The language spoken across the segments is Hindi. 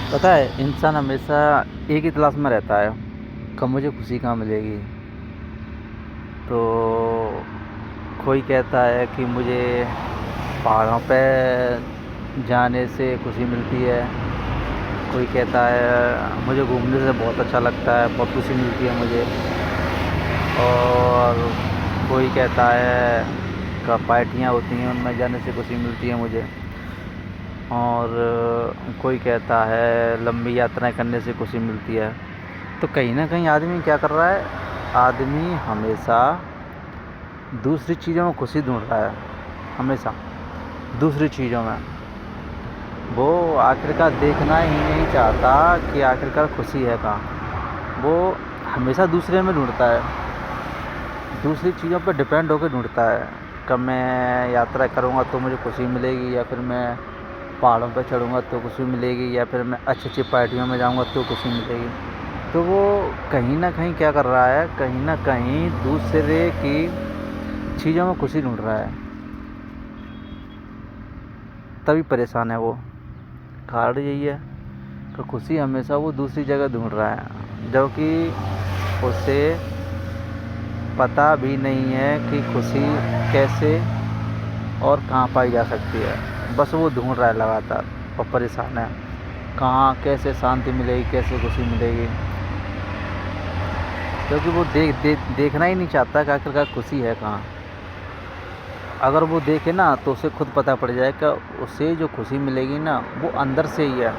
पता है इंसान हमेशा एक ही तलाश में रहता है, कब मुझे खुशी कहाँ मिलेगी। तो कोई कहता है कि मुझे पहाड़ों पे जाने से खुशी मिलती है, कोई कहता है मुझे घूमने से बहुत अच्छा लगता है, बहुत खुशी मिलती है मुझे। और कोई कहता है पार्टियाँ होती हैं उनमें जाने से खुशी मिलती है मुझे। और कोई कहता है लंबी यात्राएं करने से खुशी मिलती है। तो कहीं ना कहीं आदमी क्या कर रहा है, आदमी हमेशा दूसरी चीज़ों में खुशी ढूंढ रहा है, हमेशा दूसरी चीज़ों में। वो आखिरकार देखना ही नहीं चाहता कि आखिरकार खुशी है कहाँ। वो हमेशा दूसरे में ढूंढता है, दूसरी चीज़ों पर डिपेंड होकर ढूंढता है। कब मैं यात्रा करूँगा तो मुझे खुशी मिलेगी, या फिर मैं पहाड़ों पर चढ़ूँगा तो खुशी मिलेगी, या फिर मैं अच्छी अच्छी पार्टियों में जाऊँगा तो खुशी मिलेगी। तो वो कहीं ना कहीं क्या कर रहा है, कहीं ना कहीं दूसरे की चीज़ों में खुशी ढूंढ रहा है, तभी परेशान है वो। कारण यही है कि खुशी हमेशा वो दूसरी जगह ढूंढ रहा है, जबकि उसे पता भी नहीं है कि खुशी कैसे और कहाँ पाई जा सकती है। बस वो ढूंढ रहा है लगातार और परेशान है, कहाँ कैसे शांति मिलेगी, कैसे खुशी मिलेगी। क्योंकि वो देखना ही नहीं चाहता कि आखिरकार खुशी है कहाँ। अगर वो देखे ना तो उसे खुद पता पड़ जाए कि उसे जो खुशी मिलेगी ना वो अंदर से ही है,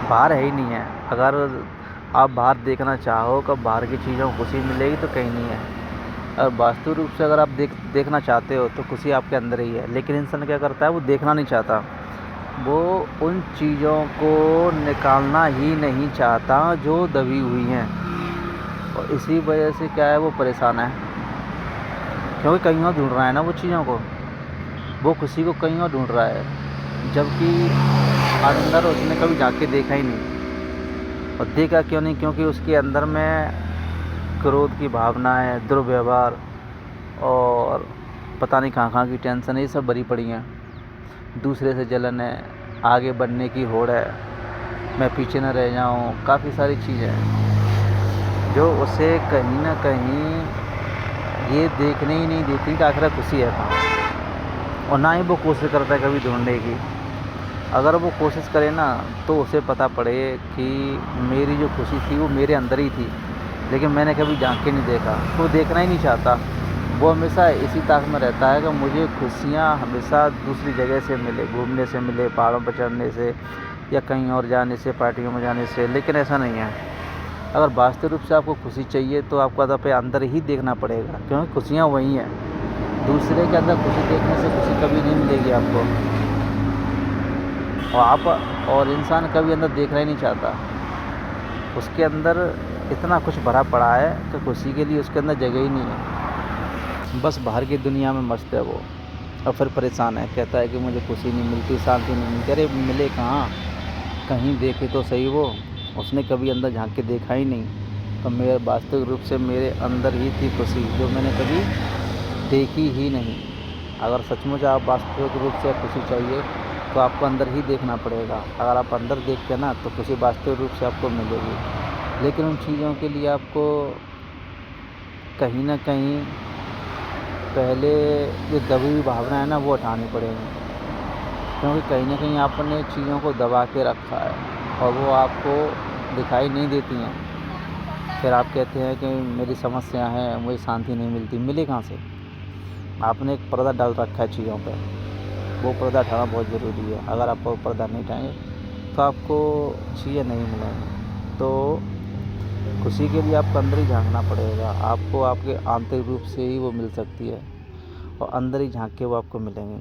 बाहर है ही नहीं है। अगर आप बाहर देखना चाहो कि बाहर की चीज़ों में खुशी मिलेगी तो कहीं नहीं है। और वास्तविक रूप से अगर आप देखना चाहते हो तो खुशी आपके अंदर ही है। लेकिन इंसान क्या करता है, वो देखना नहीं चाहता, वो उन चीज़ों को निकालना ही नहीं चाहता जो दबी हुई हैं। और इसी वजह से क्या है, वो परेशान है, क्योंकि कहीं और ढूंढ रहा है ना वो चीज़ों को, वो खुशी को कहीं और ढूंढ रहा है। जबकि अंदर उसने कभी झाँक के देखा ही नहीं। और देखा क्यों नहीं, क्योंकि उसके अंदर में क्रोध की भावना है, दुर्व्यवहार और पता नहीं कहाँ कहाँ की टेंशन है, ये सब भरी पड़ी हैं। दूसरे से जलन है, आगे बढ़ने की होड़ है, मैं पीछे न रह जाऊँ, काफ़ी सारी चीज़ें हैं जो उसे कहीं ना कहीं ये देखने ही नहीं देती कि आखिर खुशी है कहाँ। और ना ही वो कोशिश करता है कभी ढूंढने की। अगर वो कोशिश करे ना तो उसे पता पड़े कि मेरी जो खुशी थी वो मेरे अंदर ही थी, लेकिन मैंने कभी झाँक के नहीं देखा। तो देखना ही नहीं चाहता, वो हमेशा इसी ताक में रहता है कि मुझे खुशियाँ हमेशा दूसरी जगह से मिले, घूमने से मिले, पहाड़ों पर चढ़ने से या कहीं और जाने से, पार्टियों में जाने से। लेकिन ऐसा नहीं है। अगर वास्तविक रूप से आपको खुशी चाहिए तो आपको अंदर ही देखना पड़ेगा, क्योंकि खुशियाँ वही हैं। दूसरे के अंदर खुशी देखने से खुशी कभी नहीं मिलेगी आपको। और इंसान कभी अंदर देखना ही नहीं चाहता, उसके अंदर इतना कुछ भरा पड़ा है कि खुशी के लिए उसके अंदर जगह ही नहीं है। बस बाहर की दुनिया में मस्त है वो, और फिर परेशान है, कहता है कि मुझे खुशी नहीं मिलती, शांति नहीं मिलती। अरे मिले कहाँ, कहीं देखे तो सही। वो उसने कभी अंदर झांक के देखा ही नहीं। तो मेरे वास्तविक रूप से मेरे अंदर ही थी खुशी, जो मैंने कभी देखी ही नहीं। अगर सचमुच आप वास्तविक रूप से खुशी चाहिए तो आपको अंदर ही देखना पड़ेगा। अगर आप अंदर देखते ना तो खुशी वास्तविक रूप से आपको मिलेगी। लेकिन उन चीज़ों के लिए आपको कहीं ना कहीं पहले जो दबी हुई भावना है ना वो हटानी पड़ेगी, क्योंकि कहीं ना कहीं आपने चीज़ों को दबा के रखा है और वो आपको दिखाई नहीं देती हैं। फिर आप कहते हैं कि मेरी समस्या है, मुझे शांति नहीं मिलती। मिले कहाँ से? आपने एक पर्दा डाल रखा है चीज़ों पे, वो पर्दा हटाना बहुत ज़रूरी है। अगर आप वो पर्दा नहीं हटाएंगे तो आपको चीज़ें नहीं मिलेंगी। तो खुशी के लिए आपको अंदर ही झाँकना पड़ेगा। आपको आपके आंतरिक रूप से ही वो मिल सकती है, और अंदर ही झाँक के वो आपको मिलेंगी।